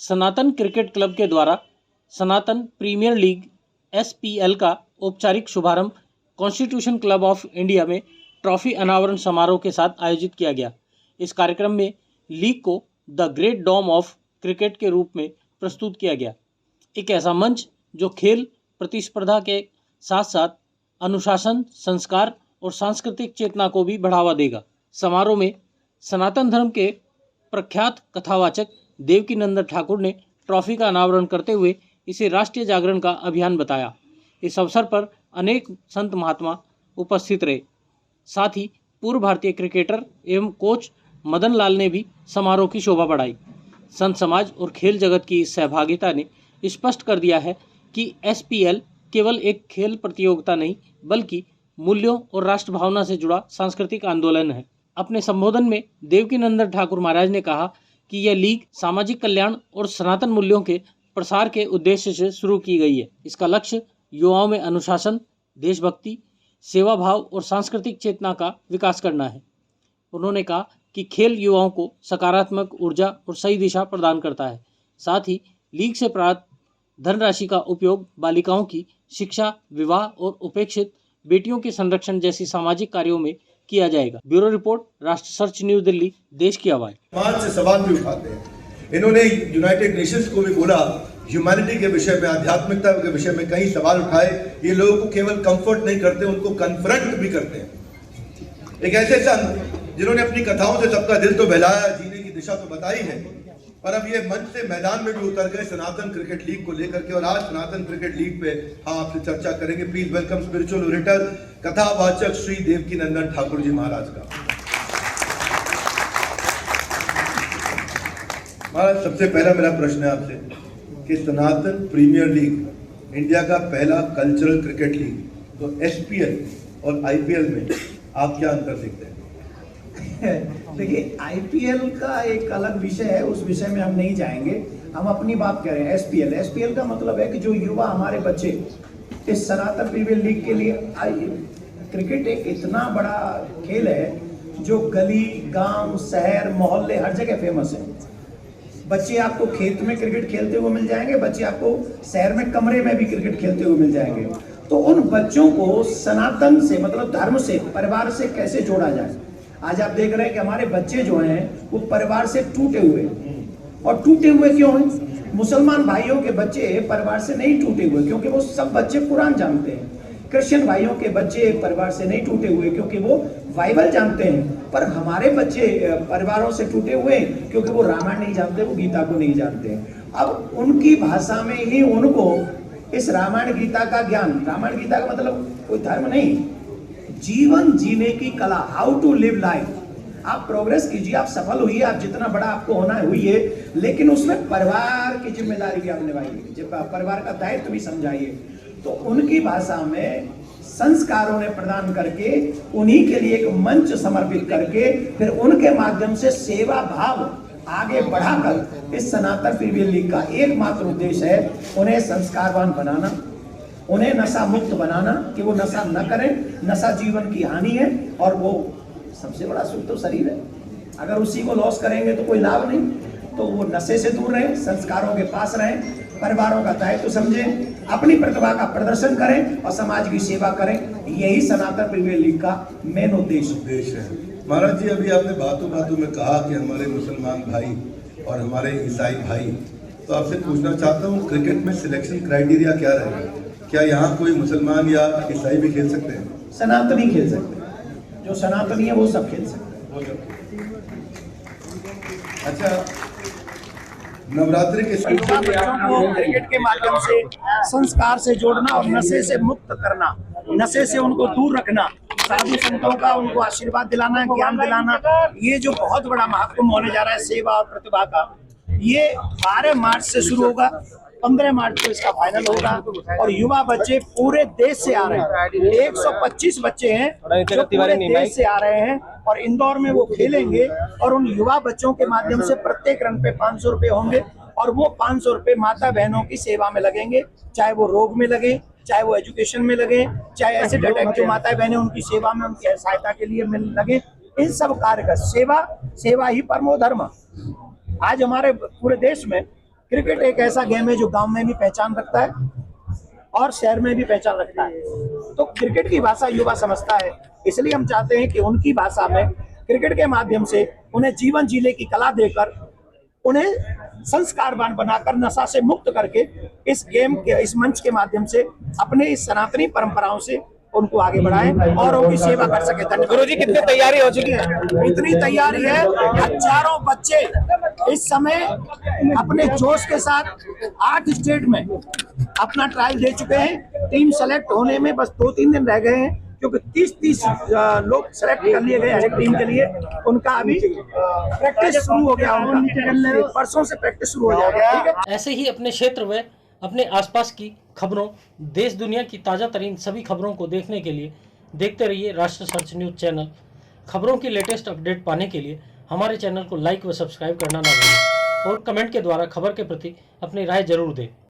सनातन cricket club के द्वारा सनातन premiere league SPL का औपचारिक शुभारंभ कॉन्स्टिट्यूशन क्लब ऑफ इंडिया में ट्रॉफी अनावरण समारोह के साथ आयोजित किया गया। इस कार्यक्रम में लीग को the great dome of cricket के रूप में प्रस्तुत किया गया, एक ऐसा मंच जो खेल प्रतिस्पर्धा के साथ साथ अनुशासन, संस्कार और सांस्कृतिक चेतना को भी बढ़ावा देगा। समारोह में सनातन धर्म के प्रख्यात कथावाचक देवकीनंदन ठाकुर ने ट्रॉफी का अनावरण करते हुए इसे राष्ट्रीय जागरण का अभियान बताया। इस अवसर पर अनेक संत महात्मा उपस्थित रहे। साथ ही पूर्व भारतीय क्रिकेटर एवं कोच मदन लाल ने भी समारोह की शोभा बढ़ाई। संत समाज और खेल जगत की इस सहभागिता ने स्पष्ट कर दिया है कि SPL केवल एक खेल प्रतियोगिता नहीं बल्कि मूल्यों और राष्ट्र भावना से जुड़ा सांस्कृतिक आंदोलन है। अपने संबोधन में देवकीनंदन ठाकुर महाराज ने कहा कि यह लीग सामाजिक कल्याण और सनातन मूल्यों के प्रसार के उद्देश्य से शुरू की गई है। इसका लक्ष्य युवाओं में अनुशासन, देशभक्ति, सेवा भाव और सांस्कृतिक चेतना का विकास करना है। उन्होंने कहा कि खेल युवाओं को सकारात्मक ऊर्जा और सही दिशा प्रदान करता है। साथ ही लीग से प्राप्त धनराशि का उपयोग बालिकाओं की शिक्षा, विवाह और उपेक्षित बेटियों के संरक्षण जैसी सामाजिक कार्यों में किया जाएगा। ब्यूरो रिपोर्ट, राष्ट्र सर्च न्यूज दिल्ली, देश की आवाज। समाज से सवाल भी उठाते हैं। इन्होंने यूनाइटेड नेशंस को भी बोला, ह्यूमैनिटी के विषय में, आध्यात्मिकता के विषय में कई सवाल उठाए। ये लोगों को केवल कंफर्ट नहीं करते, उनको कन्फ्रंट भी करते हैं। एक ऐसे संत जिन्होंने अपनी कथाओं से सबका दिल तो बहलाया, जीने की दिशा तो बताई है, पर अब ये मंच से मैदान में भी उतर गए सनातन क्रिकेट लीग को लेकर के। और आज सनातन क्रिकेट लीग पे हम आपसे चर्चा करेंगे। प्लीज वेलकम स्पिरिचुअल ओरेटर, कथावाचक श्री देवकीनंदन ठाकुर जी महाराज का। महाराज, सबसे पहला मेरा प्रश्न है आपसे कि सनातन प्रीमियर लीग इंडिया का पहला कल्चरल क्रिकेट लीग, तो SPL और IPL में आप क्या अंतर देखते हैं? देखिए, IPL का एक अलग विषय है, उस विषय में हम नहीं जाएंगे। हम अपनी बात करें SPL का मतलब है कि जो युवा हमारे बच्चे इस सनातन प्रीमियर लीग के लिए क्रिकेट एक इतना बड़ा खेल है जो गली, गांव, शहर, मोहल्ले हर जगह फेमस है। बच्चे आपको खेत में क्रिकेट खेलते हुए मिल जाएंगे, बच्चे आपको शहर में कमरे में भी क्रिकेट खेलते हुए मिल जाएंगे। तो उन बच्चों को सनातन से, मतलब धर्म से, परिवार से कैसे जोड़ा जाए। आज आप देख रहे हैं कि हमारे बच्चे जो हैं वो परिवार से टूटे हुए, और टूटे हुए क्यों हैं? मुसलमान भाइयों के बच्चे परिवार से नहीं टूटे हुए क्योंकि वो सब बच्चे कुरान जानते हैं। क्रिश्चियन भाइयों के बच्चे परिवार से नहीं टूटे हुए क्योंकि वो बाइबल जानते हैं। पर हमारे बच्चे परिवारों से टूटे हुए क्योंकि वो रामायण नहीं जानते, वो गीता को नहीं जानते। अब उनकी भाषा में ही उनको इस रामायण गीता का ज्ञान, रामायण गीता का मतलब कोई धर्म नहीं, जीवन जीने की कला, हाउ टू लिव लाइफ। आप प्रोग्रेस कीजिए, आप सफल होइए, आप जितना बड़ा आपको होना है होइए, लेकिन उसमें परिवार की जिम्मेदारी भी आप निभाइए, परिवार का दायित्व भी समझाइए। तो उनकी भाषा में संस्कारों ने प्रदान करके उन्हीं के लिए एक मंच समर्पित करके फिर उनके माध्यम से सेवा भाव आगे बढ़ाकर इस सनातन प्रीमियर लीग का एकमात्र उद्देश्य है उन्हें संस्कारवान बनाना, उन्हें नशा मुक्त बनाना कि वो नशा न करें। नशा जीवन की हानि है और वो सबसे बड़ा सुख तो शरीर है। अगर उसी को लॉस करेंगे तो कोई लाभ नहीं। तो वो नशे से दूर रहें, संस्कारों के पास रहें, परिवारों का दायित्व समझें, अपनी प्रतिभा का प्रदर्शन करें और समाज की सेवा करें। यही सनातन प्रीमियर लीग का मेन उद्देश्य है। महाराज जी, अभी आपने बातों बातों में कहा कि हमारे मुसलमान भाई और हमारे ईसाई भाई, तो आपसे पूछना चाहता हूँ क्रिकेट में सिलेक्शन क्राइटेरिया क्या रहेगा? क्या यहाँ कोई मुसलमान या ईसाई भी खेल सकते हैं? सनातनी खेल सकते हैं, जो सनातनी है वो सब खेल सकते हैं। अच्छा, नवरात्रि के बच्चों को क्रिकेट के माध्यम से संस्कार से जोड़ना और नशे से मुक्त करना, नशे से उनको दूर रखना, साधु संतों का उनको आशीर्वाद दिलाना, ज्ञान दिलाना, ये जो बहुत बड़ा महाकुंभ होने जा रहा है सेवा और प्रतिभा का, ये 12 मार्च से शुरू होगा, 15 मार्च को इसका फाइनल होगा। और युवा बच्चे पूरे देश से आ रहे हैं, 125 बच्चे हैं जो पूरे देश से आ रहे हैं और इंदौर में वो खेलेंगे। और उन युवा बच्चों के माध्यम से प्रत्येक रन पे 500 रुपए होंगे और वो 500 रुपए माता बहनों की सेवा में लगेंगे, चाहे वो रोग में लगे, चाहे वो एजुकेशन में लगे, चाहे ऐसे जो माता बहनें उनकी सेवा में, उनकी सहायता के लिए लगे। इन सब कार्य का सेवा ही परमो धर्म। आज हमारे पूरे देश में क्रिकेट एक ऐसा गेम है जो गांव में भी पहचान रखता है और शहर में भी पहचान रखता है। तो क्रिकेट की भाषा युवा समझता है, इसलिए हम चाहते हैं कि उनकी भाषा में क्रिकेट के माध्यम से उन्हें जीवन जीने की कला देकर, उन्हें संस्कारवान बनाकर, नशा से मुक्त करके इस गेम के, इस मंच के माध्यम से अपने इस सनातनी परंपराओं से उनको आगे बढ़ाएं और उनकी सेवा कर सके। धन्यवाद। गुरुजी, कितनी तैयारी हो चुकी है? इतनी तैयारी है, हजारों बच्चे इस समय अपने जोश के साथ 8 स्टेट में अपना ट्रायल दे चुके हैं। टीम सेलेक्ट होने में बस 2-3 दिन रह गए हैं, क्योंकि 30 लोग सेलेक्ट कर लिए गए हर एक टीम के लिए। उनका अभी प्रैक्टिस शुरू हो गया, उनका परसों से प्रैक्टिस शुरू हो जाएगा। ठीक है। ऐसे ही अपने क्षेत्र व अपने आसपास की खबरों, देश दुनिया की ताज़ा तरीन सभी खबरों को देखने के लिए देखते रहिए राष्ट्र सर्च न्यूज़ चैनल। खबरों की लेटेस्ट अपडेट पाने के लिए हमारे चैनल को लाइक व सब्सक्राइब करना ना भूलें और कमेंट के द्वारा खबर के प्रति अपनी राय जरूर दें।